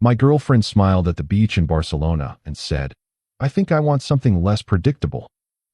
My girlfriend smiled at the beach in Barcelona and said, "I think I want something less predictable."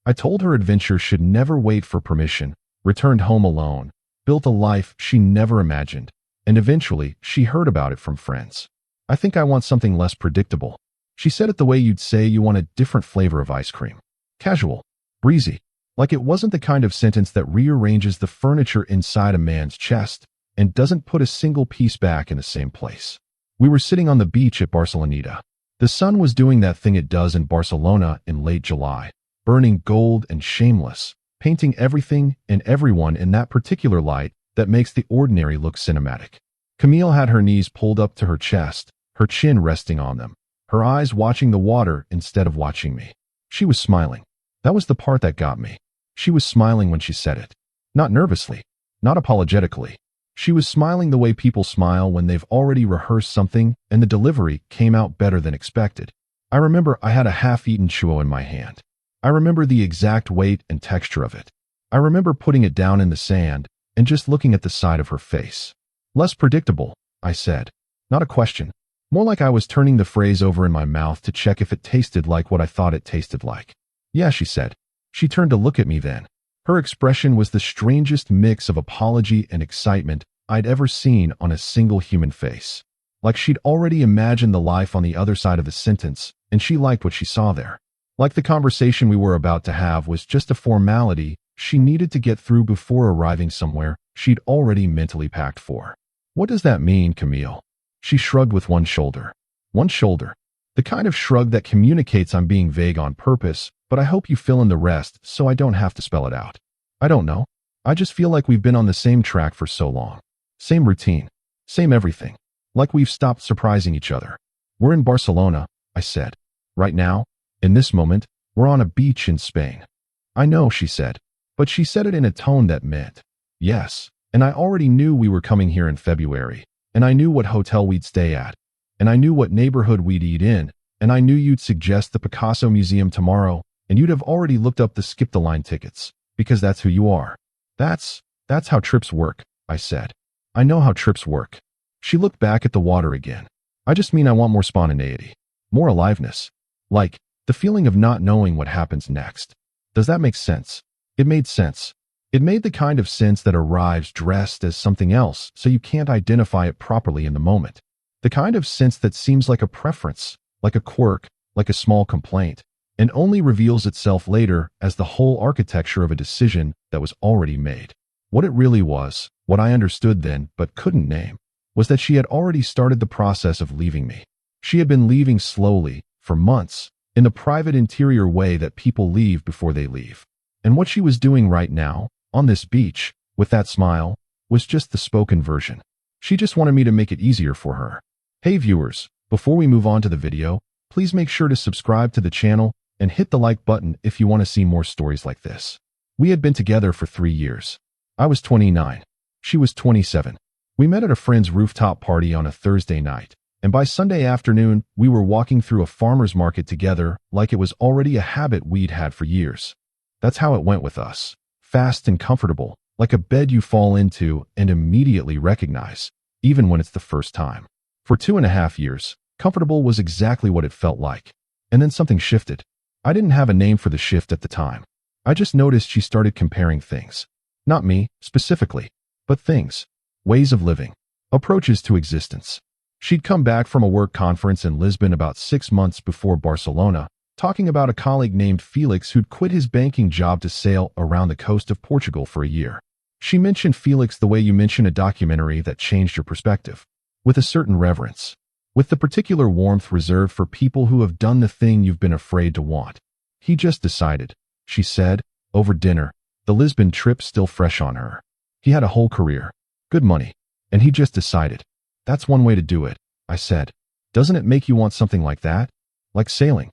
I told her adventure should never wait for permission, returned home alone, built a life she never imagined, and eventually she heard about it from friends. "I think I want something less predictable." She said it the way you'd say you want a different flavor of ice cream. Casual, breezy, like it wasn't the kind of sentence that rearranges the furniture inside a man's chest and doesn't put a single piece back in the same place. We were sitting on the beach at Barcelona. The sun was doing that thing it does in Barcelona in late July, burning gold and shameless, painting everything and everyone in that particular light that makes the ordinary look cinematic. Camille had her knees pulled up to her chest, her chin resting on them, her eyes watching the water instead of watching me. She was smiling. That was the part that got me. She was smiling when she said it. Not nervously, not apologetically. She was smiling the way people smile when they've already rehearsed something and the delivery came out better than expected. I remember I had a half-eaten churro in my hand. I remember the exact weight and texture of it. I remember putting it down in the sand and just looking at the side of her face. "Less predictable," I said. Not a question. More like I was turning the phrase over in my mouth to check if it tasted like what I thought it tasted like. "Yeah," she said. She turned to look at me then. Her expression was the strangest mix of apology and excitement I'd ever seen on a single human face. Like she'd already imagined the life on the other side of the sentence, and she liked what she saw there. Like the conversation we were about to have was just a formality she needed to get through before arriving somewhere she'd already mentally packed for. "What does that mean, Camille?" She shrugged with one shoulder. One shoulder. The kind of shrug that communicates I'm being vague on purpose, but I hope you fill in the rest so I don't have to spell it out. "I don't know. I just feel like we've been on the same track for so long. Same routine. Same everything. Like we've stopped surprising each other." "We're in Barcelona," I said. "Right now, in this moment, we're on a beach in Spain." "I know," she said. But she said it in a tone that meant yes. And I already knew we were coming here in February. And I knew what hotel we'd stay at. And I knew what neighborhood we'd eat in. And I knew you'd suggest the Picasso Museum tomorrow. And you'd have already looked up the skip-the-line tickets. Because that's who you are. That's how trips work," I said. "I know how trips work." She looked back at the water again. "I just mean I want more spontaneity. More aliveness. Like, the feeling of not knowing what happens next. Does that make sense?" It made sense. It made the kind of sense that arrives dressed as something else so you can't identify it properly in the moment. The kind of sense that seems like a preference, like a quirk, like a small complaint, and only reveals itself later as the whole architecture of a decision that was already made. What it really was, what I understood then but couldn't name, was that she had already started the process of leaving me. She had been leaving slowly, for months, in the private interior way that people leave before they leave. And what she was doing right now, on this beach, with that smile, was just the spoken version. She just wanted me to make it easier for her. Hey viewers, before we move on to the video, please make sure to subscribe to the channel and hit the like button if you want to see more stories like this. We had been together for 3 years. I was 29. She was 27. We met at a friend's rooftop party on a Thursday night, and by Sunday afternoon, we were walking through a farmer's market together like it was already a habit we'd had for years. That's how it went with us. Fast and comfortable, like a bed you fall into and immediately recognize, even when it's the first time. For 2.5 years, comfortable was exactly what it felt like. And then something shifted. I didn't have a name for the shift at the time. I just noticed she started comparing things. Not me, specifically, but things. Ways of living. Approaches to existence. She'd come back from a work conference in Lisbon about 6 months before Barcelona, talking about a colleague named Felix who'd quit his banking job to sail around the coast of Portugal for a year. She mentioned Felix the way you mention a documentary that changed your perspective, with a certain reverence, with the particular warmth reserved for people who have done the thing you've been afraid to want. He just decided, she said, over dinner, the Lisbon trip still fresh on her. He had a whole career, good money, and he just decided. That's one way to do it, I said. Doesn't it make you want something like that? Like sailing?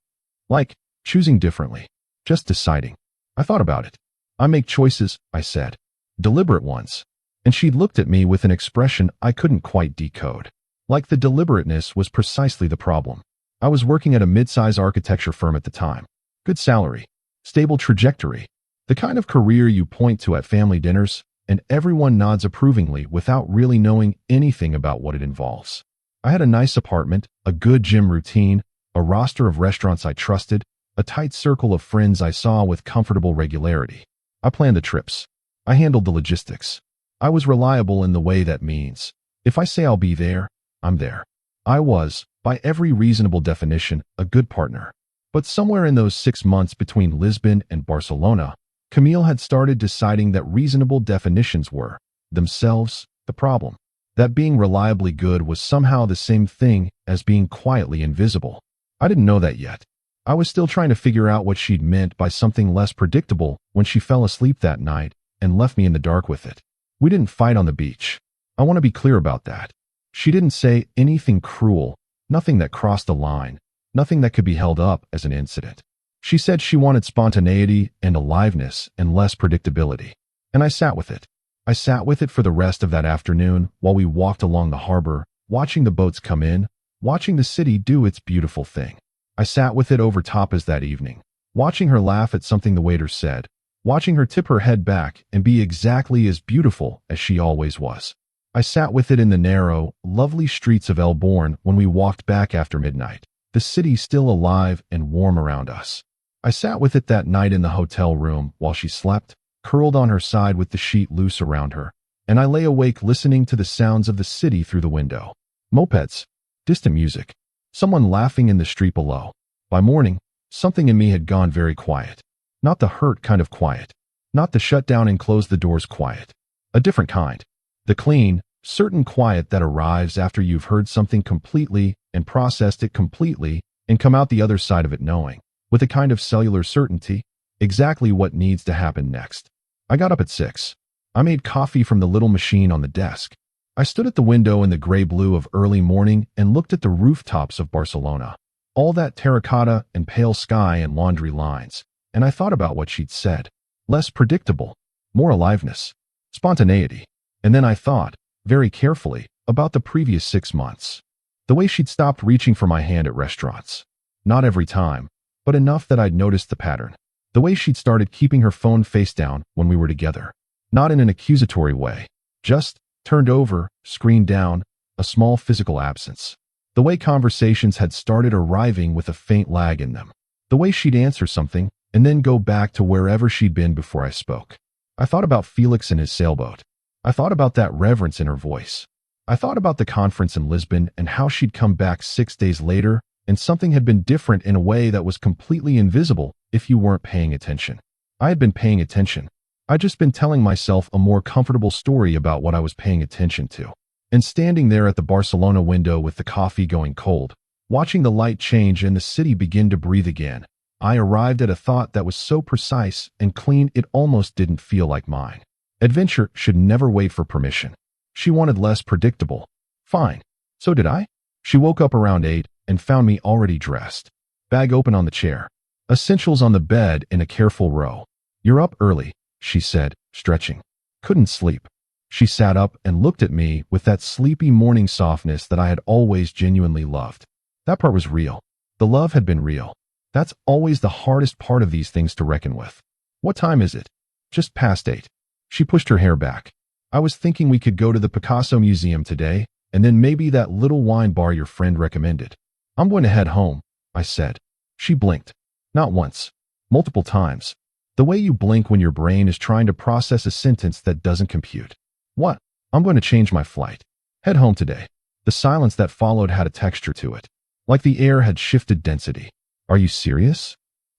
Like choosing differently. Just deciding. I thought about it. I make choices, I said. Deliberate ones. And she looked at me with an expression I couldn't quite decode. Like the deliberateness was precisely the problem. I was working at a mid-size architecture firm at the time. Good salary. Stable trajectory. The kind of career you point to at family dinners, and everyone nods approvingly without really knowing anything about what it involves. I had a nice apartment, a good gym routine, a roster of restaurants I trusted, a tight circle of friends I saw with comfortable regularity. I planned the trips. I handled the logistics. I was reliable in the way that means, if I say I'll be there, I'm there. I was, by every reasonable definition, a good partner. But somewhere in those 6 months between Lisbon and Barcelona, Camille had started deciding that reasonable definitions were, themselves, the problem. That being reliably good was somehow the same thing as being quietly invisible. I didn't know that yet. I was still trying to figure out what she'd meant by something less predictable when she fell asleep that night and left me in the dark with it. We didn't fight on the beach. I want to be clear about that. She didn't say anything cruel, nothing that crossed the line, nothing that could be held up as an incident. She said she wanted spontaneity and aliveness and less predictability. And I sat with it. I sat with it for the rest of that afternoon while we walked along the harbor, watching the boats come in, watching the city do its beautiful thing. I sat with it over tapas that evening, watching her laugh at something the waiter said, watching her tip her head back and be exactly as beautiful as she always was. I sat with it in the narrow, lovely streets of Elborn when we walked back after midnight, the city still alive and warm around us. I sat with it that night in the hotel room while she slept, curled on her side with the sheet loose around her, and I lay awake listening to the sounds of the city through the window. Mopeds, distant music, someone laughing in the street below. By morning, something in me had gone very quiet. Not the hurt kind of quiet. Not the shut down and close the doors quiet. A different kind. The clean, certain quiet that arrives after you've heard something completely and processed it completely and come out the other side of it knowing, with a kind of cellular certainty, exactly what needs to happen next. I got up at 6. I made coffee from the little machine on the desk. I stood at the window in the gray blue of early morning and looked at the rooftops of Barcelona. All that terracotta and pale sky and laundry lines. And I thought about what she'd said. Less predictable. More aliveness. Spontaneity. And then I thought, very carefully, about the previous 6 months. The way she'd stopped reaching for my hand at restaurants. Not every time, but enough that I'd noticed the pattern. The way she'd started keeping her phone face down when we were together. Not in an accusatory way. Just turned over, screen down, a small physical absence. The way conversations had started arriving with a faint lag in them. The way she'd answer something and then go back to wherever she'd been before I spoke. I thought about Felix and his sailboat. I thought about that reverence in her voice. I thought about the conference in Lisbon and how she'd come back 6 days later and something had been different in a way that was completely invisible if you weren't paying attention. I had been paying attention. I'd just been telling myself a more comfortable story about what I was paying attention to. And standing there at the Barcelona window with the coffee going cold, watching the light change and the city begin to breathe again, I arrived at a thought that was so precise and clean it almost didn't feel like mine. Adventure should never wait for permission. She wanted less predictable. Fine. So did I. She woke up around 8 and found me already dressed. Bag open on the chair. Essentials on the bed in a careful row. You're up early, she said, stretching. Couldn't sleep. She sat up and looked at me with that sleepy morning softness that I had always genuinely loved. That part was real. The love had been real. That's always the hardest part of these things to reckon with. What time is it? Just past 8. She pushed her hair back. I was thinking we could go to the Picasso Museum today, and then maybe that little wine bar your friend recommended. I'm going to head home, I said. She blinked. Not once. Multiple times. The way you blink when your brain is trying to process a sentence that doesn't compute. What? I'm going to change my flight. Head home today. The silence that followed had a texture to it. Like the air had shifted density. Are you serious?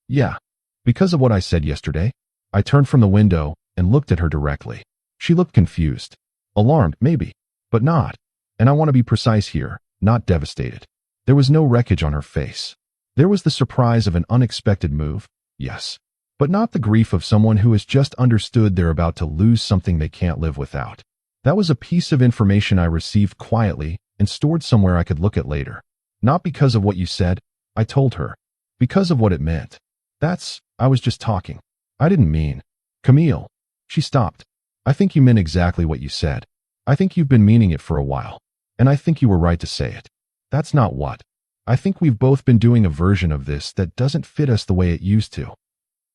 Yeah. Because of what I said yesterday? I turned from the window and looked at her directly. She looked confused. Alarmed, maybe. But not. And I want to be precise here, not devastated. There was no wreckage on her face. There was the surprise of an unexpected move, yes. But not the grief of someone who has just understood they're about to lose something they can't live without. That was a piece of information I received quietly and stored somewhere I could look at later. Not because of what you said, I told her. Because of what it meant. I was just talking. I didn't mean. Camille. She stopped. I think you meant exactly what you said. I think you've been meaning it for a while. And I think you were right to say it. That's not what. I think we've both been doing a version of this that doesn't fit us the way it used to.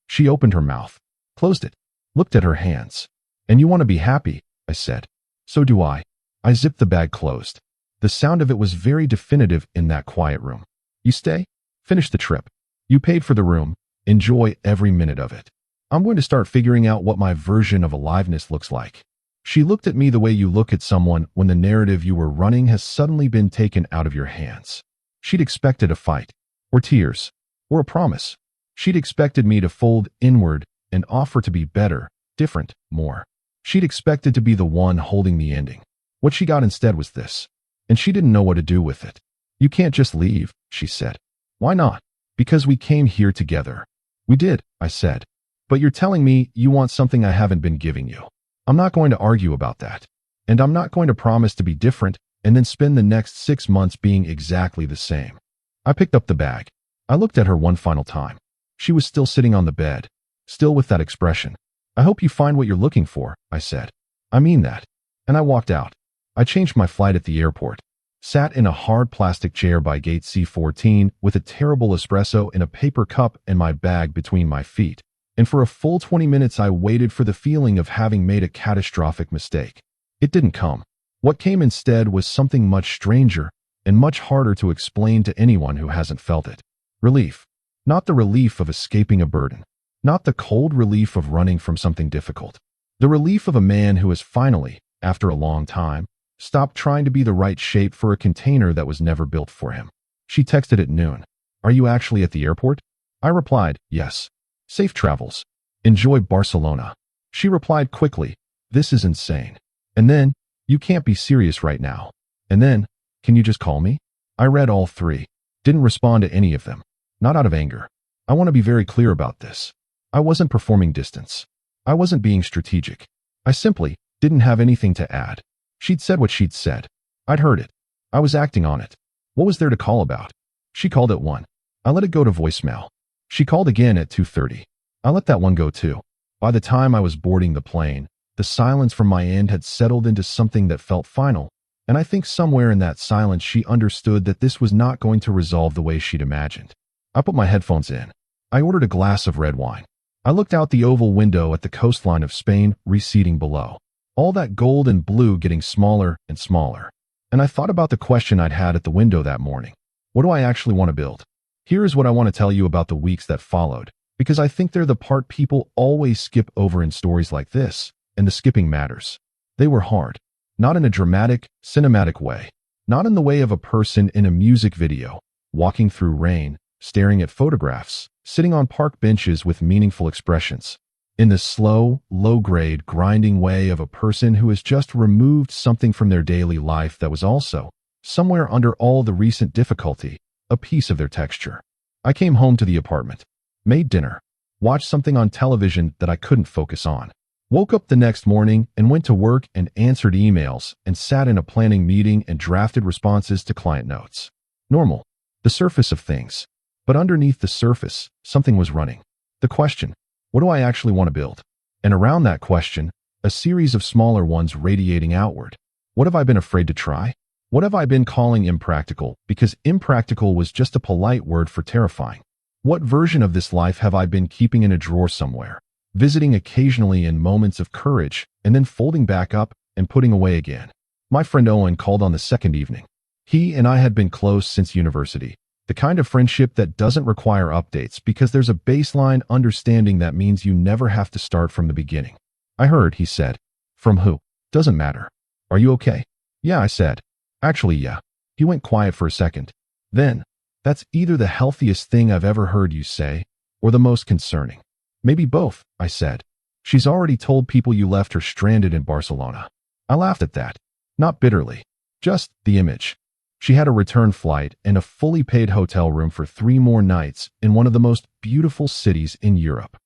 She opened her mouth, closed it, looked at her hands. And you want to be happy, I said. So do I. I zipped the bag closed. The sound of it was very definitive in that quiet room. You stay? Finish the trip. You paid for the room. Enjoy every minute of it. I'm going to start figuring out what my version of aliveness looks like. She looked at me the way you look at someone when the narrative you were running has suddenly been taken out of your hands. She'd expected a fight, or tears, or a promise. She'd expected me to fold inward and offer to be better, different, more. She'd expected to be the one holding the ending. What she got instead was this. And she didn't know what to do with it. You can't just leave, she said. Why not? Because we came here together. We did, I said. But you're telling me you want something I haven't been giving you. I'm not going to argue about that. And I'm not going to promise to be different and then spend the next 6 months being exactly the same. I picked up the bag. I looked at her one final time. She was still sitting on the bed, still with that expression. I hope you find what you're looking for, I said. I mean that. And I walked out. I changed my flight at the airport, sat in a hard plastic chair by gate C14 with a terrible espresso in a paper cup and my bag between my feet. And for a full 20 minutes I waited for the feeling of having made a catastrophic mistake. It didn't come. What came instead was something much stranger and much harder to explain to anyone who hasn't felt it. Relief. Not the relief of escaping a burden. Not the cold relief of running from something difficult. The relief of a man who has finally, after a long time, stopped trying to be the right shape for a container that was never built for him. She texted at noon. Are you actually at the airport? I replied, yes. Safe travels. Enjoy Barcelona. She replied quickly, this is insane. And then, you can't be serious right now. And then, can you just call me? I read all 3. Didn't respond to any of them. Not out of anger. I want to be very clear about this. I wasn't performing distance. I wasn't being strategic. I simply didn't have anything to add. She'd said what she'd said. I'd heard it. I was acting on it. What was there to call about? She called at 1. I let it go to voicemail. She called again at 2:30. I let that one go too. By the time I was boarding the plane, the silence from my end had settled into something that felt final, and I think somewhere in that silence she understood that this was not going to resolve the way she'd imagined. I put my headphones in. I ordered a glass of red wine. I looked out the oval window at the coastline of Spain receding below. All that gold and blue getting smaller and smaller. And I thought about the question I'd had at the window that morning. What do I actually want to build? Here is what I want to tell you about the weeks that followed, because I think they're the part people always skip over in stories like this, and the skipping matters. They were hard. Not in a dramatic, cinematic way. Not in the way of a person in a music video, walking through rain, staring at photographs, sitting on park benches with meaningful expressions. In the slow, low-grade, grinding way of a person who has just removed something from their daily life that was also, somewhere under all the recent difficulty, a piece of their texture. I came home to the apartment, made dinner, watched something on television that I couldn't focus on, woke up the next morning and went to work and answered emails and sat in a planning meeting and drafted responses to client notes. Normal. The surface of things. But underneath the surface, something was running. The question, what do I actually want to build? And around that question, a series of smaller ones radiating outward. What have I been afraid to try? What have I been calling impractical because impractical was just a polite word for terrifying? What version of this life have I been keeping in a drawer somewhere, visiting occasionally in moments of courage and then folding back up and putting away again? My friend Owen called on the second evening. He and I had been close since university. The kind of friendship that doesn't require updates because there's a baseline understanding that means you never have to start from the beginning. I heard, he said. From who? Doesn't matter. Are you okay? Yeah, I said. Actually, yeah. He went quiet for a second. Then, that's either the healthiest thing I've ever heard you say, or the most concerning. Maybe both, I said. She's already told people you left her stranded in Barcelona. I laughed at that. Not bitterly. Just the image. She had a return flight and a fully paid hotel room for 3 more nights in one of the most beautiful cities in Europe.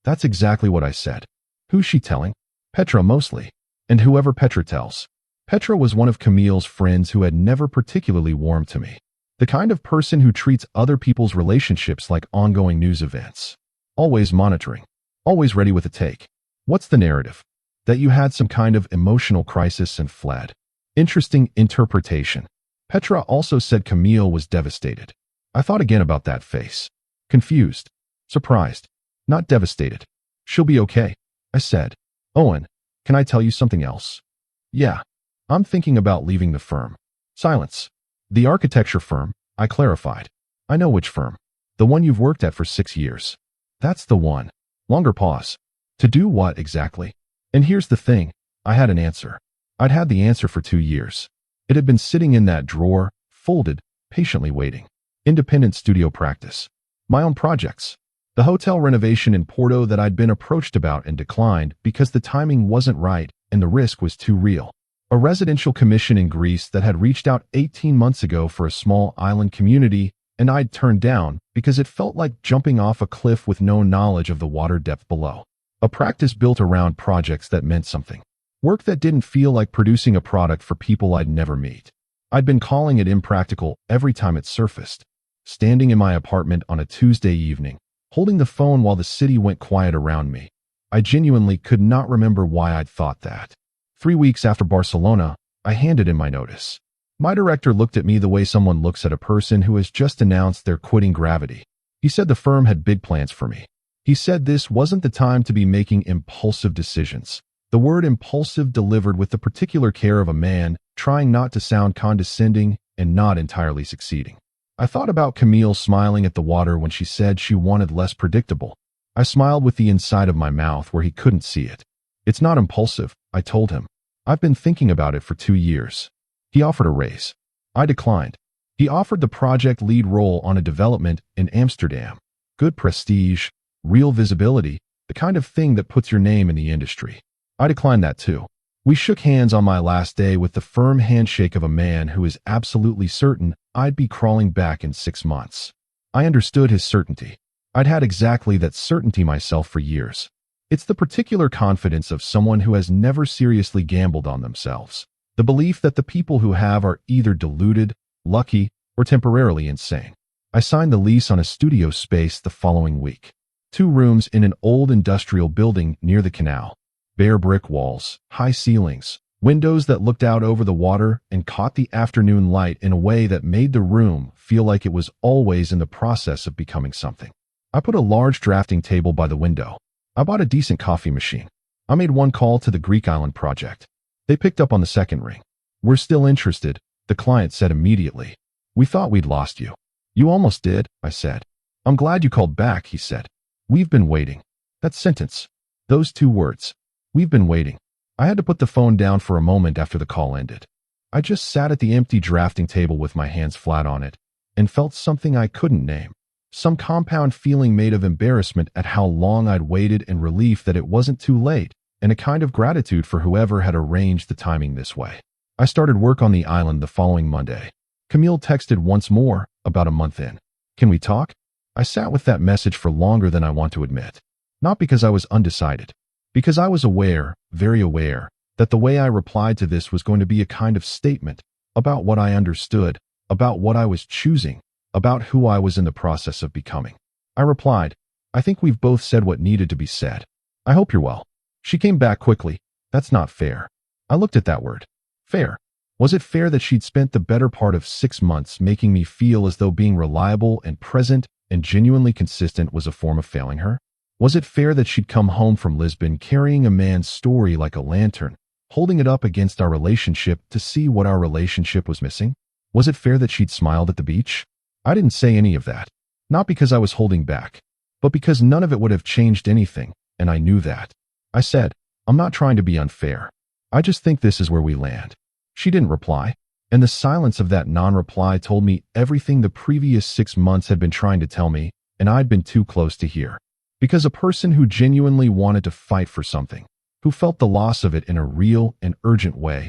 That's exactly what I said. Who's she telling? Petra mostly. And whoever Petra tells. Petra was one of Camille's friends who had never particularly warmed to me. The kind of person who treats other people's relationships like ongoing news events. Always monitoring. Always ready with a take. What's the narrative? That you had some kind of emotional crisis and fled. Interesting interpretation. Petra also said Camille was devastated. I thought again about that face. Confused. Surprised. Not devastated. She'll be okay, I said. Owen, can I tell you something else? Yeah. I'm thinking about leaving the firm. Silence. The architecture firm, I clarified. I know which firm. The one you've worked at for 6 years. That's the one. Longer pause. To do what exactly? And here's the thing. I had an answer. I'd had the answer for 2 years. It had been sitting in that drawer, folded, patiently waiting. Independent studio practice. My own projects. The hotel renovation in Porto that I'd been approached about and declined because the timing wasn't right and the risk was too real. A residential commission in Greece that had reached out 18 months ago for a small island community, and I'd turned down because it felt like jumping off a cliff with no knowledge of the water depth below. A practice built around projects that meant something. Work that didn't feel like producing a product for people I'd never meet. I'd been calling it impractical every time it surfaced. Standing in my apartment on a Tuesday evening, holding the phone while the city went quiet around me, I genuinely could not remember why I'd thought that. 3 weeks after Barcelona, I handed in my notice. My director looked at me the way someone looks at a person who has just announced they're quitting Gravity. He said the firm had big plans for me. He said this wasn't the time to be making impulsive decisions. The word impulsive delivered with the particular care of a man trying not to sound condescending and not entirely succeeding. I thought about Camille smiling at the water when she said she wanted less predictable. I smiled with the inside of my mouth where he couldn't see it. It's not impulsive, I told him. I've been thinking about it for 2 years. He offered a raise. I declined. He offered the project lead role on a development in Amsterdam. Good prestige, real visibility, the kind of thing that puts your name in the industry. I declined that too. We shook hands on my last day with the firm handshake of a man who is absolutely certain I'd be crawling back in 6 months. I understood his certainty. I'd had exactly that certainty myself for years. It's the particular confidence of someone who has never seriously gambled on themselves. The belief that the people who have are either deluded, lucky, or temporarily insane. I signed the lease on a studio space the following week. 2 rooms in an old industrial building near the canal. Bare brick walls, high ceilings, windows that looked out over the water and caught the afternoon light in a way that made the room feel like it was always in the process of becoming something. I put a large drafting table by the window. I bought a decent coffee machine. I made 1 call to the Greek island project. They picked up on the second ring. "We're still interested," the client said immediately. "We thought we'd lost you." "You almost did," I said. "I'm glad you called back," he said. "We've been waiting." That sentence. Those 2 words. We've been waiting. I had to put the phone down for a moment after the call ended. I just sat at the empty drafting table with my hands flat on it and felt something I couldn't name. Some compound feeling made of embarrassment at how long I'd waited and relief that it wasn't too late, and a kind of gratitude for whoever had arranged the timing this way. I started work on the island the following Monday. Camille texted once more, about a month in. "Can we talk?" I sat with that message for longer than I want to admit. Not because I was undecided. Because I was aware, very aware, that the way I replied to this was going to be a kind of statement about what I understood, about what I was choosing, about who I was in the process of becoming. I replied, "I think we've both said what needed to be said. I hope you're well." She came back quickly. "That's not fair." I looked at that word. Fair. Was it fair that she'd spent the better part of 6 months making me feel as though being reliable and present and genuinely consistent was a form of failing her? Was it fair that she'd come home from Lisbon carrying a man's story like a lantern, holding it up against our relationship to see what our relationship was missing? Was it fair that she'd smiled at the beach? I didn't say any of that. Not because I was holding back, but because none of it would have changed anything, and I knew that. I said, "I'm not trying to be unfair. I just think this is where we land." She didn't reply, and the silence of that non-reply told me everything the previous 6 months had been trying to tell me, and I'd been too close to hear. Because a person who genuinely wanted to fight for something, who felt the loss of it in a real and urgent way,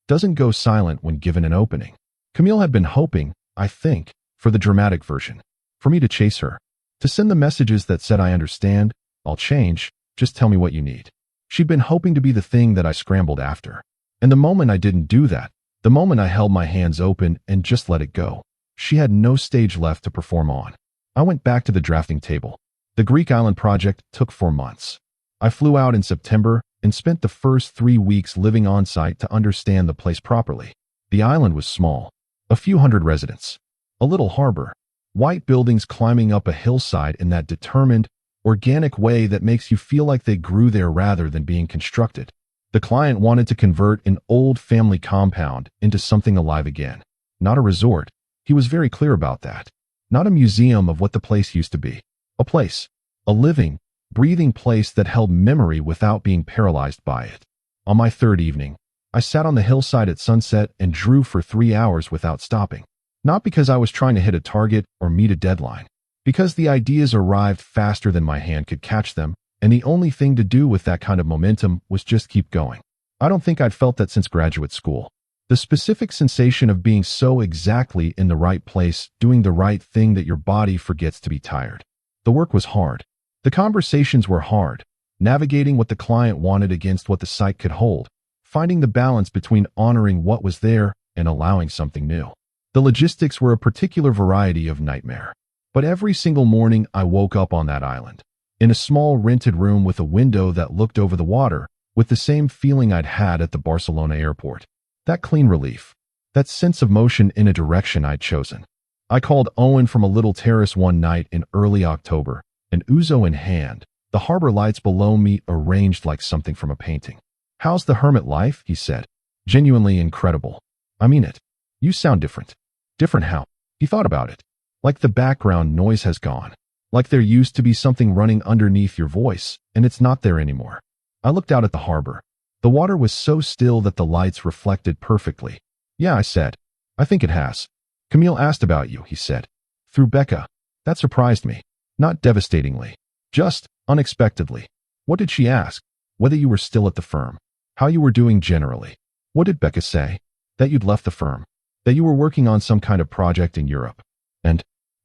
doesn't go silent when given an opening. Camille had been hoping, I think, for the dramatic version, for me to chase her, to send the messages that said, "I understand, I'll change, just tell me what you need." She'd been hoping to be the thing that I scrambled after. And the moment I didn't do that, the moment I held my hands open and just let it go, she had no stage left to perform on. I went back to the drafting table. The Greek island project took 4 months. I flew out in September and spent the first 3 weeks living on site to understand the place properly. The island was small, a few hundred residents, a little harbor, white buildings climbing up a hillside in that determined, organic way that makes you feel like they grew there rather than being constructed. The client wanted to convert an old family compound into something alive again. Not a resort. He was very clear about that. Not a museum of what the place used to be. A place. A living, breathing place that held memory without being paralyzed by it. On my third evening, I sat on the hillside at sunset and drew for 3 hours without stopping. Not because I was trying to hit a target or meet a deadline. Because the ideas arrived faster than my hand could catch them, and the only thing to do with that kind of momentum was just keep going. I don't think I'd felt that since graduate school. The specific sensation of being so exactly in the right place, doing the right thing that your body forgets to be tired. The work was hard. The conversations were hard. Navigating what the client wanted against what the site could hold. Finding the balance between honoring what was there and allowing something new. The logistics were a particular variety of nightmare. But every single morning I woke up on that island, in a small rented room with a window that looked over the water, with the same feeling I'd had at the Barcelona airport. That clean relief. That sense of motion in a direction I'd chosen. I called Owen from a little terrace one night in early October, an ouzo in hand, the harbor lights below me arranged like something from a painting. "How's the hermit life?" he said. "Genuinely incredible. I mean it. You sound different." "Different how?" He thought about it. "Like the background noise has gone. Like there used to be something running underneath your voice, and it's not there anymore." I looked out at the harbor. The water was so still that the lights reflected perfectly. "Yeah," I said. "I think it has." "Camille asked about you," he said. "Through Becca." That surprised me. Not devastatingly. Just unexpectedly. "What did she ask?" "Whether you were still at the firm. How you were doing generally." "What did Becca say?" "That you'd left the firm. That you were working on some kind of project in Europe."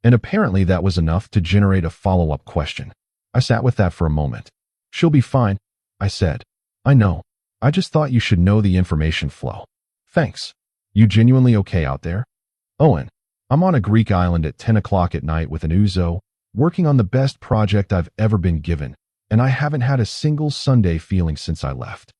And apparently that was enough to generate a follow-up question. I sat with that for a moment. "She'll be fine," I said. "I know. I just thought you should know the information flow." "Thanks. You genuinely okay out there?" "Owen, I'm on a Greek island at 10 o'clock at night with an ouzo, working on the best project I've ever been given, and I haven't had a single Sunday feeling since I left."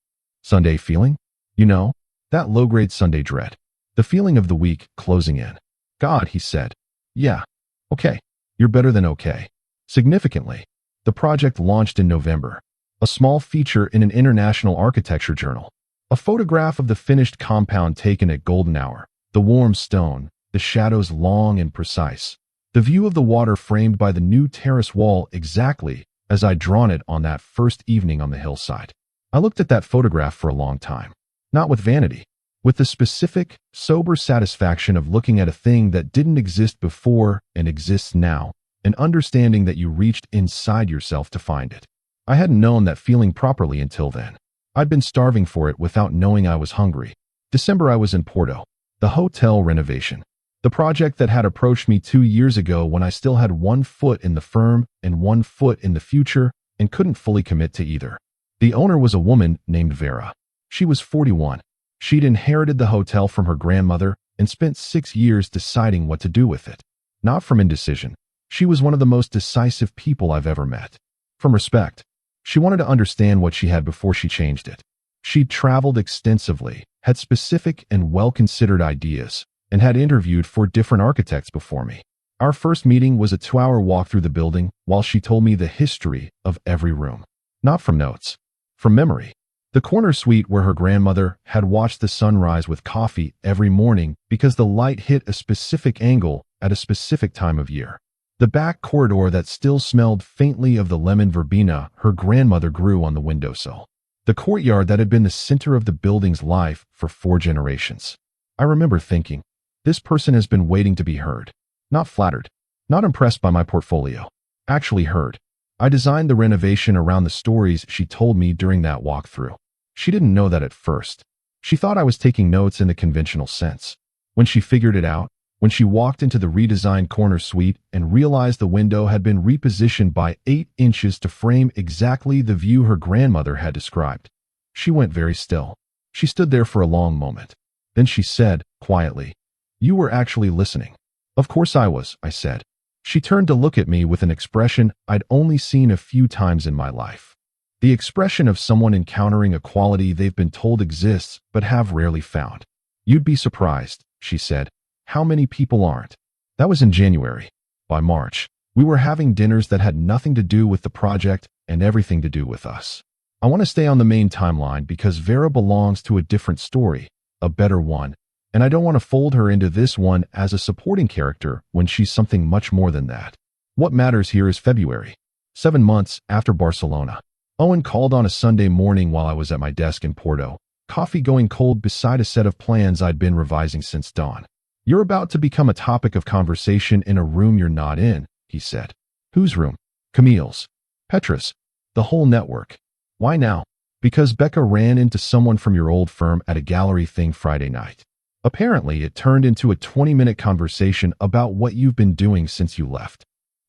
"Sunday feeling?" "You know, that low-grade Sunday dread. The feeling of the week closing in." "God," he said. "Yeah. Okay. You're better than okay." Significantly, the project launched in November. A small feature in an international architecture journal. A photograph of the finished compound taken at golden hour. The warm stone, the shadows long and precise. The view of the water framed by the new terrace wall exactly as I'd drawn it on that first evening on the hillside. I looked at that photograph for a long time. Not with vanity. With the specific, sober satisfaction of looking at a thing that didn't exist before and exists now, and understanding that you reached inside yourself to find it. I hadn't known that feeling properly until then. I'd been starving for it without knowing I was hungry. December I was in Porto. The hotel renovation. The project that had approached me 2 years ago when I still had 1 foot in the firm and 1 foot in the future and couldn't fully commit to either. The owner was a woman named Vera. She was 41. She'd inherited the hotel from her grandmother and spent 6 years deciding what to do with it. Not from indecision. She was one of the most decisive people I've ever met. From respect. She wanted to understand what she had before she changed it. She'd traveled extensively, had specific and well-considered ideas, and had interviewed 4 different architects before me. Our first meeting was a 2-hour walk through the building while she told me the history of every room. Not from notes. From memory. The corner suite where her grandmother had watched the sunrise with coffee every morning because the light hit a specific angle at a specific time of year. The back corridor that still smelled faintly of the lemon verbena her grandmother grew on the windowsill. The courtyard that had been the center of the building's life for 4 generations. I remember thinking, this person has been waiting to be heard. Not flattered. Not impressed by my portfolio. Actually heard. I designed the renovation around the stories she told me during that walkthrough. She didn't know that at first. She thought I was taking notes in the conventional sense. When she figured it out, when she walked into the redesigned corner suite and realized the window had been repositioned by 8 inches to frame exactly the view her grandmother had described, she went very still. She stood there for a long moment. Then she said, quietly, "You were actually listening." "Of course I was," I said. She turned to look at me with an expression I'd only seen a few times in my life. The expression of someone encountering a quality they've been told exists but have rarely found. "You'd be surprised," she said, "how many people aren't." That was in January. By March, we were having dinners that had nothing to do with the project and everything to do with us. I want to stay on the main timeline because Vera belongs to a different story, a better one, And I don't want to fold her into this one as a supporting character when she's something much more than that. What matters here is February. 7 months after Barcelona. Owen called on a Sunday morning while I was at my desk in Porto, coffee going cold beside a set of plans I'd been revising since dawn. "You're about to become a topic of conversation in a room you're not in," he said. "Whose room?" "Camille's." "Petra's." "The whole network." "Why now?" "Because Becca ran into someone from your old firm at a gallery thing Friday night. Apparently, it turned into a 20-minute conversation about what you've been doing since you left."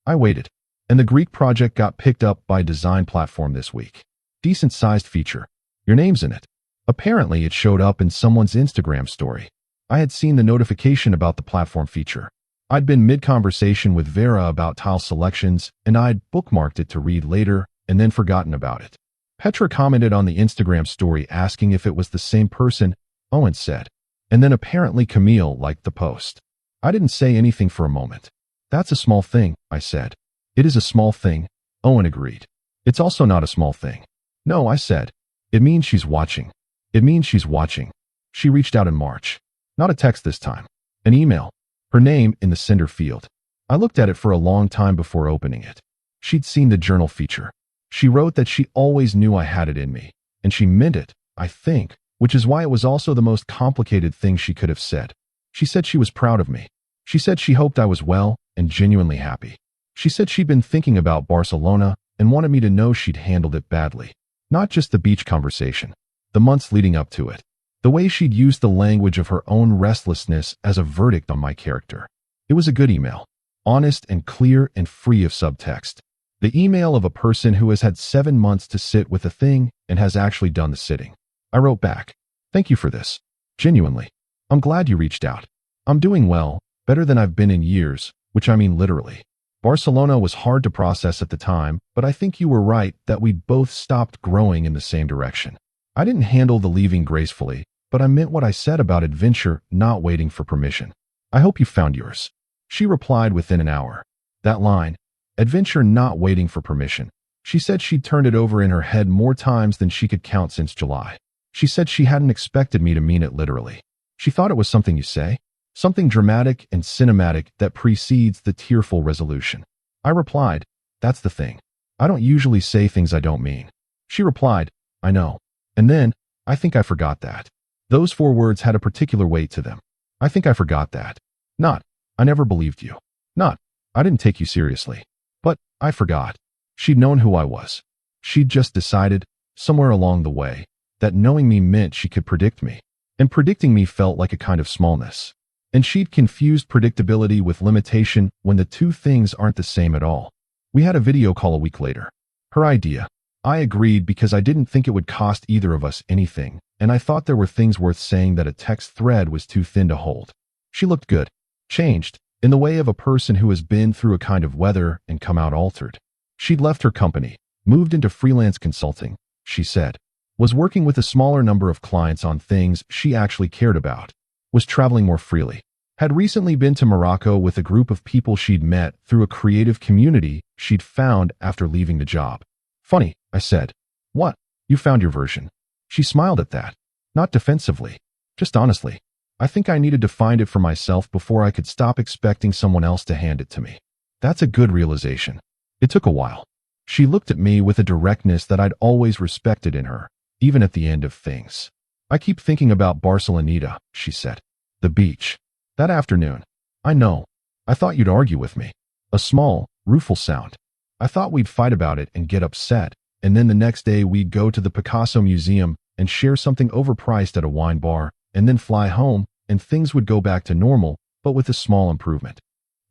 I waited. "And the Greek project got picked up by a design platform this week. Decent-sized feature. Your name's in it." Apparently, it showed up in someone's Instagram story. I had seen the notification about the platform feature. I'd been mid-conversation with Vera about tile selections, and I'd bookmarked it to read later and then forgotten about it. Petra commented on the Instagram story asking if it was the same person, Owen said. And then apparently Camille liked the post. I didn't say anything for a moment. "That's a small thing," I said. "It is a small thing," Owen agreed. "It's also not a small thing." "No," I said. "It means she's watching. It means she's watching." She reached out in March. Not a text this time. An email. Her name in the sender field. I looked at it for a long time before opening it. She'd seen the journal feature. She wrote that she always knew I had it in me. And she meant it, I think, which is why it was also the most complicated thing she could have said. She said she was proud of me. She said she hoped I was well and genuinely happy. She said she'd been thinking about Barcelona and wanted me to know she'd handled it badly. Not just the beach conversation. The months leading up to it. The way she'd used the language of her own restlessness as a verdict on my character. It was a good email. Honest and clear and free of subtext. The email of a person who has had 7 months to sit with a thing and has actually done the sitting. I wrote back. "Thank you for this. Genuinely. I'm glad you reached out. I'm doing well, better than I've been in years, which I mean literally. Barcelona was hard to process at the time, but I think you were right that we'd both stopped growing in the same direction. I didn't handle the leaving gracefully, but I meant what I said about adventure not waiting for permission. I hope you found yours." She replied within an hour. That line, adventure not waiting for permission. She said she'd turned it over in her head more times than she could count since July. She said she hadn't expected me to mean it literally. She thought it was something you say. Something dramatic and cinematic that precedes the tearful resolution. I replied, "That's the thing. I don't usually say things I don't mean." She replied, "I know." And then, "I think I forgot that." Those 4 words had a particular weight to them. I think I forgot that. Not, I never believed you. Not, I didn't take you seriously. But, I forgot. She'd known who I was. She'd just decided, somewhere along the way, that knowing me meant she could predict me. And predicting me felt like a kind of smallness. And she'd confused predictability with limitation when the two things aren't the same at all. We had a video call a week later. Her idea. I agreed because I didn't think it would cost either of us anything, and I thought there were things worth saying that a text thread was too thin to hold. She looked good. Changed, in the way of a person who has been through a kind of weather and come out altered. She'd left her company, moved into freelance consulting, she said. Was working with a smaller number of clients on things she actually cared about. Was traveling more freely. Had recently been to Morocco with a group of people she'd met through a creative community she'd found after leaving the job. "Funny," I said. "What? You found your version?" She smiled at that. Not defensively. Just honestly. I think I needed to find it for myself before I could stop expecting someone else to hand it to me. That's a good realization. It took a while. She looked at me with a directness that I'd always respected in her, even at the end of things. "I keep thinking about Barceloneta," she said. "The beach. That afternoon. I know. I thought you'd argue with me." A small, rueful sound. "I thought we'd fight about it and get upset, and then the next day we'd go to the Picasso Museum and share something overpriced at a wine bar, and then fly home, and things would go back to normal, but with a small improvement.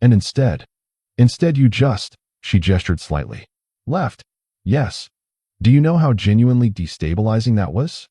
And instead you just," she gestured slightly, "left." Yes. Do you know how genuinely destabilizing that was?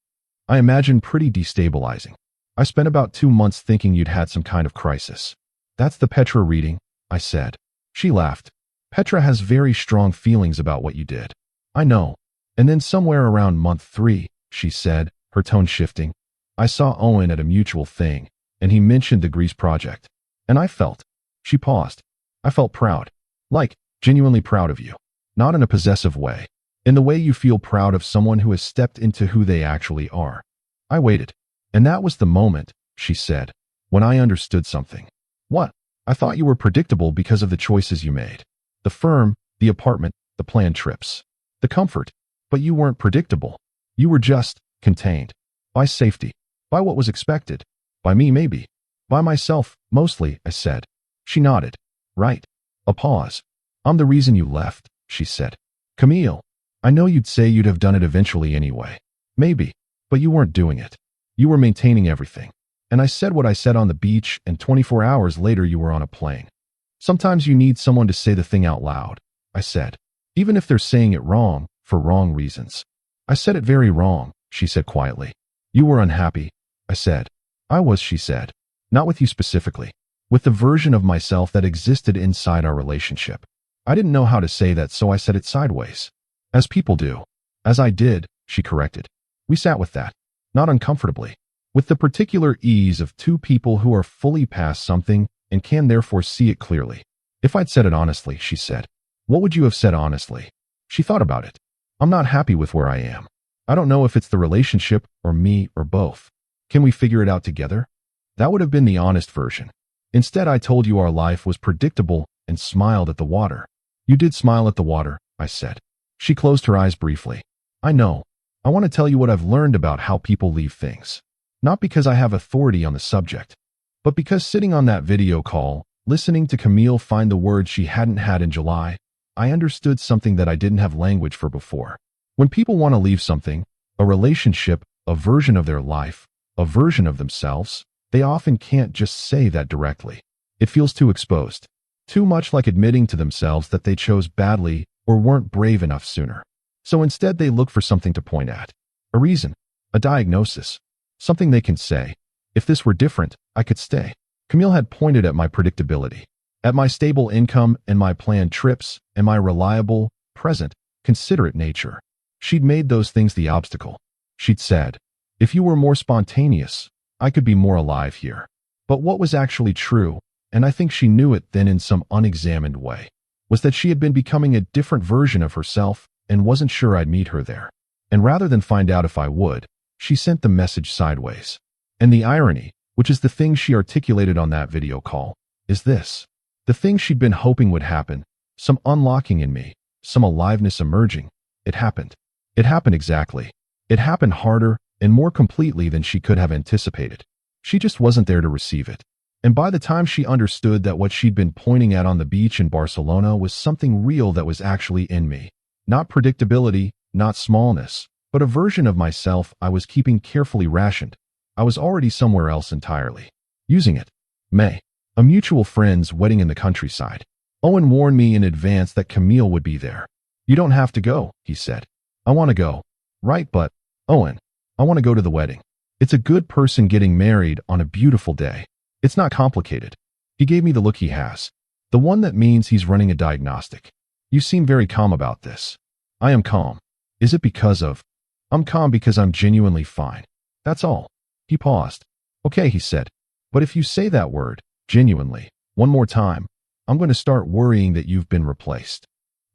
I imagine pretty destabilizing. I spent about 2 months thinking you'd had some kind of crisis. "That's the Petra reading," I said. She laughed. "Petra has very strong feelings about what you did." "I know." And then somewhere around month 3, she said, her tone shifting, "I saw Owen at a mutual thing, and he mentioned the Greece project. And I felt," she paused, "I felt proud. Like, genuinely proud of you. Not in a possessive way. In the way you feel proud of someone who has stepped into who they actually are." I waited. "And that was the moment," she said, when I understood something. What? I thought you were predictable because of the choices you made. The firm, the apartment, the planned trips. The comfort. But you weren't predictable. You were just contained. By safety. By what was expected. By me, maybe. By myself, mostly, I said. She nodded. Right. A pause. I'm the reason you left, she said. Camille, I know you'd say you'd have done it eventually anyway. Maybe. But you weren't doing it. You were maintaining everything. And I said what I said on the beach, and 24 hours later you were on a plane. Sometimes you need someone to say the thing out loud, I said. Even if they're saying it wrong, for wrong reasons. I said it very wrong, she said quietly. You were unhappy, I said. I was, she said. Not with you specifically. With the version of myself that existed inside our relationship. I didn't know how to say that, so I said it sideways. As people do. As I did, she corrected. We sat with that. Not uncomfortably. With the particular ease of two people who are fully past something and can therefore see it clearly. If I'd said it honestly, she said. What would you have said honestly? She thought about it. I'm not happy with where I am. I don't know if it's the relationship or me or both. Can we figure it out together? That would have been the honest version. Instead, I told you our life was predictable and smiled at the water. You did smile at the water, I said. She closed her eyes briefly. I know. I want to tell you what I've learned about how people leave things. Not because I have authority on the subject, but because sitting on that video call, listening to Camille find the words she hadn't had in July, I understood something that I didn't have language for before. When people want to leave something, a relationship, a version of their life, a version of themselves, they often can't just say that directly. It feels too exposed. Too much like admitting to themselves that they chose badly or weren't brave enough sooner. So instead they look for something to point at. A reason. A diagnosis. Something they can say. If this were different, I could stay. Camille had pointed at my predictability. At my stable income and my planned trips and my reliable, present, considerate nature. She'd made those things the obstacle. She'd said, if you were more spontaneous, I could be more alive here. But what was actually true, and I think she knew it then in some unexamined way, was that she had been becoming a different version of herself and wasn't sure I'd meet her there. And rather than find out if I would, she sent the message sideways. And the irony, which is the thing she articulated on that video call, is this. The thing she'd been hoping would happen, some unlocking in me, some aliveness emerging, it happened. It happened exactly. It happened harder and more completely than she could have anticipated. She just wasn't there to receive it. And by the time she understood that what she'd been pointing at on the beach in Barcelona was something real that was actually in me, not predictability, not smallness, but a version of myself I was keeping carefully rationed, I was already somewhere else entirely. Using it. May. A mutual friend's wedding in the countryside. Owen warned me in advance that Camille would be there. You don't have to go, he said. I want to go. Right, but, Owen, I want to go to the wedding. It's a good person getting married on a beautiful day. It's not complicated. He gave me the look he has. The one that means he's running a diagnostic. You seem very calm about this. I am calm. Is it because of... I'm calm because I'm genuinely fine. That's all. He paused. Okay, he said. But if you say that word, genuinely, one more time, I'm going to start worrying that you've been replaced.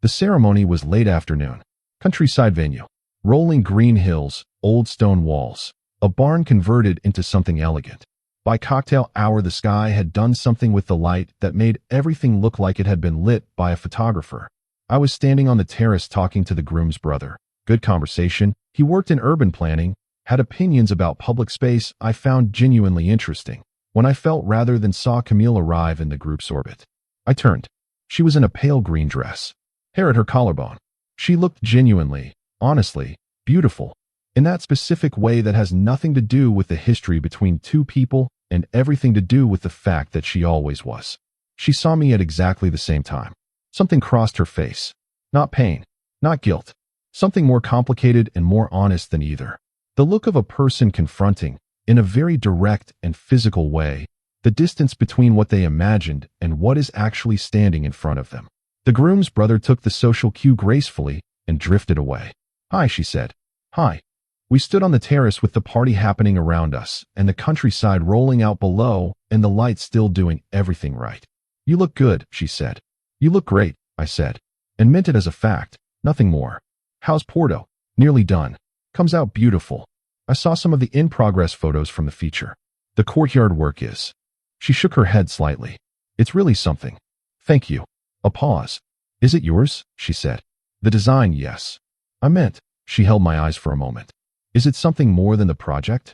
The ceremony was late afternoon. Countryside venue. Rolling green hills, old stone walls. A barn converted into something elegant. By cocktail hour the sky had done something with the light that made everything look like it had been lit by a photographer. I was standing on the terrace talking to the groom's brother. Good conversation. He worked in urban planning, had opinions about public space I found genuinely interesting, when I felt rather than saw Camille arrive in the group's orbit. I turned. She was in a pale green dress. Hair at her collarbone. She looked genuinely, honestly, beautiful, in that specific way that has nothing to do with the history between two people and everything to do with the fact that she always was. She saw me at exactly the same time. Something crossed her face. Not pain, not guilt. Something more complicated and more honest than either. The look of a person confronting, in a very direct and physical way, the distance between what they imagined and what is actually standing in front of them. The groom's brother took the social cue gracefully and drifted away. Hi, she said. Hi. We stood on the terrace with the party happening around us and the countryside rolling out below and the lights still doing everything right. You look good, she said. You look great, I said, and meant it as a fact, nothing more. How's Porto? Nearly done. Comes out beautiful. I saw some of the in-progress photos from the feature. The courtyard work is. She shook her head slightly. It's really something. Thank you. A pause. Is it yours? She said. The design, yes. I meant. She held my eyes for a moment. Is it something more than the project?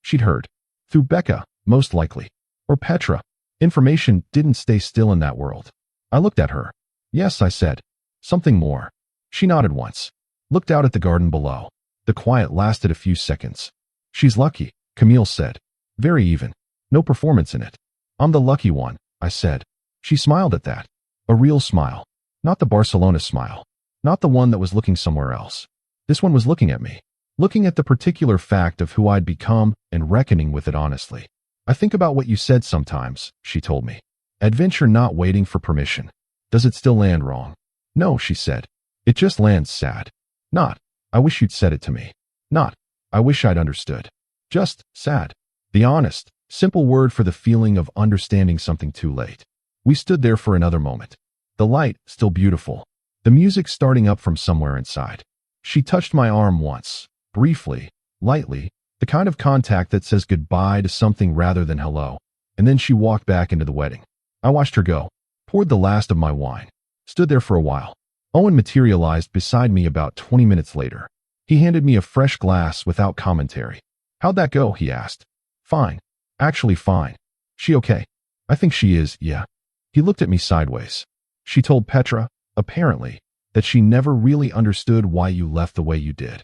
She'd heard. Through Becca, most likely. Or Petra. Information didn't stay still in that world. I looked at her. Yes, I said. Something more. She nodded once. Looked out at the garden below. The quiet lasted a few seconds. She's lucky, Camille said. Very even. No performance in it. I'm the lucky one, I said. She smiled at that. A real smile. Not the Barcelona smile. Not the one that was looking somewhere else. This one was looking at me. Looking at the particular fact of who I'd become and reckoning with it honestly. I think about what you said sometimes, she told me. Adventure not waiting for permission. Does it still land wrong? No, she said. It just lands sad. Not, I wish you'd said it to me. Not, I wish I'd understood. Just, sad. The honest, simple word for the feeling of understanding something too late. We stood there for another moment. The light, still beautiful. The music starting up from somewhere inside. She touched my arm once, briefly, lightly, the kind of contact that says goodbye to something rather than hello, and then she walked back into the wedding. I watched her go, poured the last of my wine, stood there for a while. Owen materialized beside me about 20 minutes later. He handed me a fresh glass without commentary. How'd that go? He asked. Fine. Actually fine. She okay? I think she is, yeah. He looked at me sideways. She told Petra, apparently, that she never really understood why you left the way you did.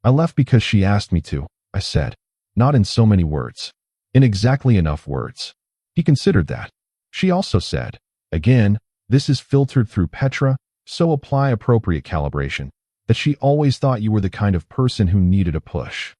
I left because she asked me to, I said. Not in so many words. In exactly enough words. He considered that. She also said, again, this is filtered through Petra, so apply appropriate calibration, that she always thought you were the kind of person who needed a push.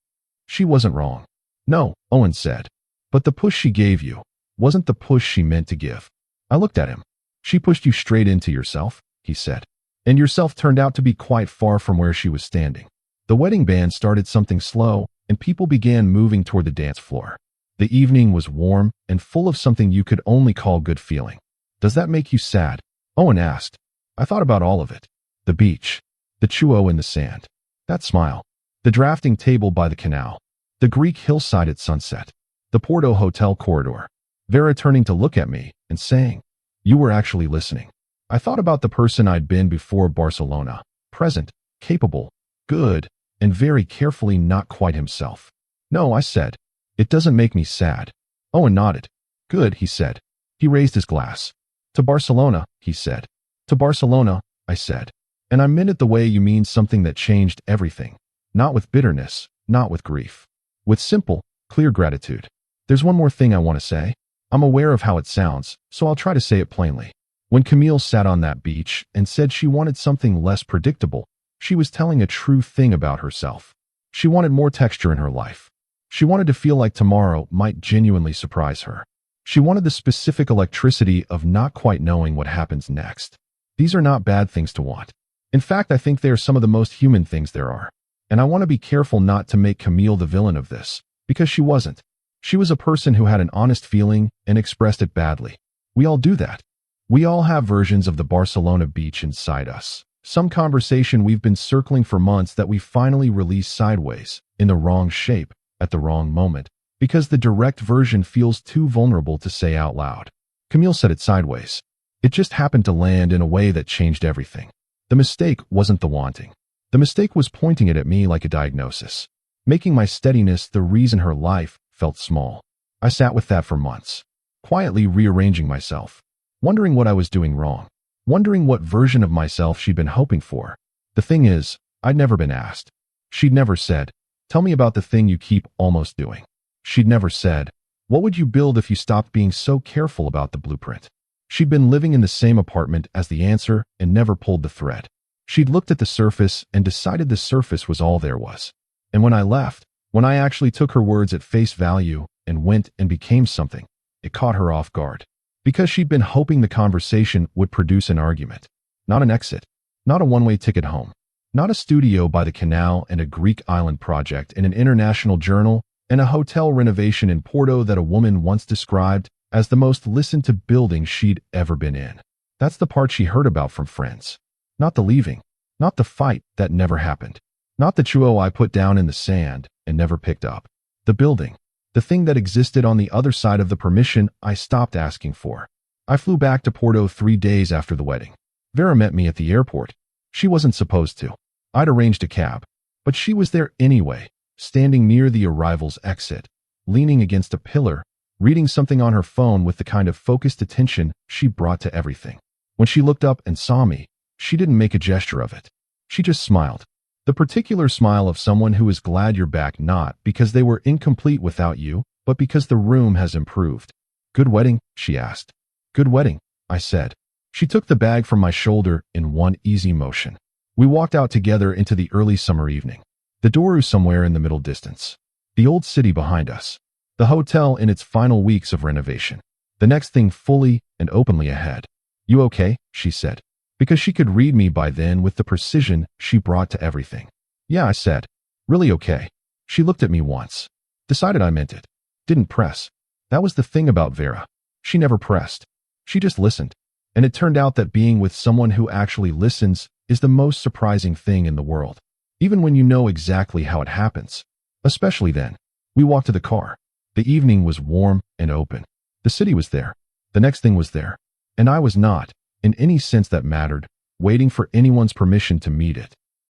She wasn't wrong. No, Owen said. But the push she gave you wasn't the push she meant to give. I looked at him. She pushed you straight into yourself, he said. And yourself turned out to be quite far from where she was standing. The wedding band started something slow, and people began moving toward the dance floor. The evening was warm and full of something you could only call good feeling. Does that make you sad? Owen asked. I thought about all of it. The beach. The chuo in the sand. That smile. The drafting table by the canal. The Greek hillside at sunset. The Porto Hotel corridor. Vera turning to look at me and saying, you were actually listening. I thought about the person I'd been before Barcelona. Present, capable, good, and very carefully not quite himself. No, I said. It doesn't make me sad. Owen nodded. Good, he said. He raised his glass. To Barcelona, he said. To Barcelona, I said. And I meant it the way you mean something that changed everything. Not with bitterness, not with grief. With simple, clear gratitude. There's one more thing I want to say. I'm aware of how it sounds, so I'll try to say it plainly. When Camille sat on that beach and said she wanted something less predictable, she was telling a true thing about herself. She wanted more texture in her life. She wanted to feel like tomorrow might genuinely surprise her. She wanted the specific electricity of not quite knowing what happens next. These are not bad things to want. In fact, I think they are some of the most human things there are. And I want to be careful not to make Camille the villain of this, because she wasn't. She was a person who had an honest feeling and expressed it badly. We all do that. We all have versions of the Barcelona beach inside us. Some conversation we've been circling for months that we finally release sideways, in the wrong shape, at the wrong moment, because the direct version feels too vulnerable to say out loud. Camille said it sideways. It just happened to land in a way that changed everything. The mistake wasn't the wanting. The mistake was pointing it at me like a diagnosis, making my steadiness the reason her life felt small. I sat with that for months, quietly rearranging myself, wondering what I was doing wrong, wondering what version of myself she'd been hoping for. The thing is, I'd never been asked. She'd never said, tell me about the thing you keep almost doing. She'd never said, what would you build if you stopped being so careful about the blueprint? She'd been living in the same apartment as the answer and never pulled the thread. She'd looked at the surface and decided the surface was all there was. And when I left, when I actually took her words at face value and went and became something, it caught her off guard. Because she'd been hoping the conversation would produce an argument. Not an exit. Not a one-way ticket home. Not a studio by the canal and a Greek island project in an international journal and a hotel renovation in Porto that a woman once described as the most listened to building she'd ever been in. That's the part she heard about from friends. Not the leaving. Not the fight that never happened. Not the chuo I put down in the sand and never picked up. The building. The thing that existed on the other side of the permission I stopped asking for. I flew back to Porto 3 days after the wedding. Vera met me at the airport. She wasn't supposed to. I'd arranged a cab. But she was there anyway, standing near the arrival's exit, leaning against a pillar, reading something on her phone with the kind of focused attention she brought to everything. When she looked up and saw me, she didn't make a gesture of it. She just smiled. The particular smile of someone who is glad you're back, not because they were incomplete without you, but because the room has improved. "Good wedding?" she asked. "Good wedding," I said. She took the bag from my shoulder in one easy motion. We walked out together into the early summer evening. The Douro somewhere in the middle distance. The old city behind us. The hotel in its final weeks of renovation. The next thing fully and openly ahead. "You okay?" she said. Because she could read me by then with the precision she brought to everything. "Yeah," I said. "Really okay." She looked at me once. Decided I meant it. Didn't press. That was the thing about Vera. She never pressed. She just listened. And it turned out that being with someone who actually listens is the most surprising thing in the world. Even when you know exactly how it happens. Especially then. We walked to the car. The evening was warm and open. The city was there. The next thing was there. And I was not, in any sense that mattered, waiting for anyone's permission to meet it.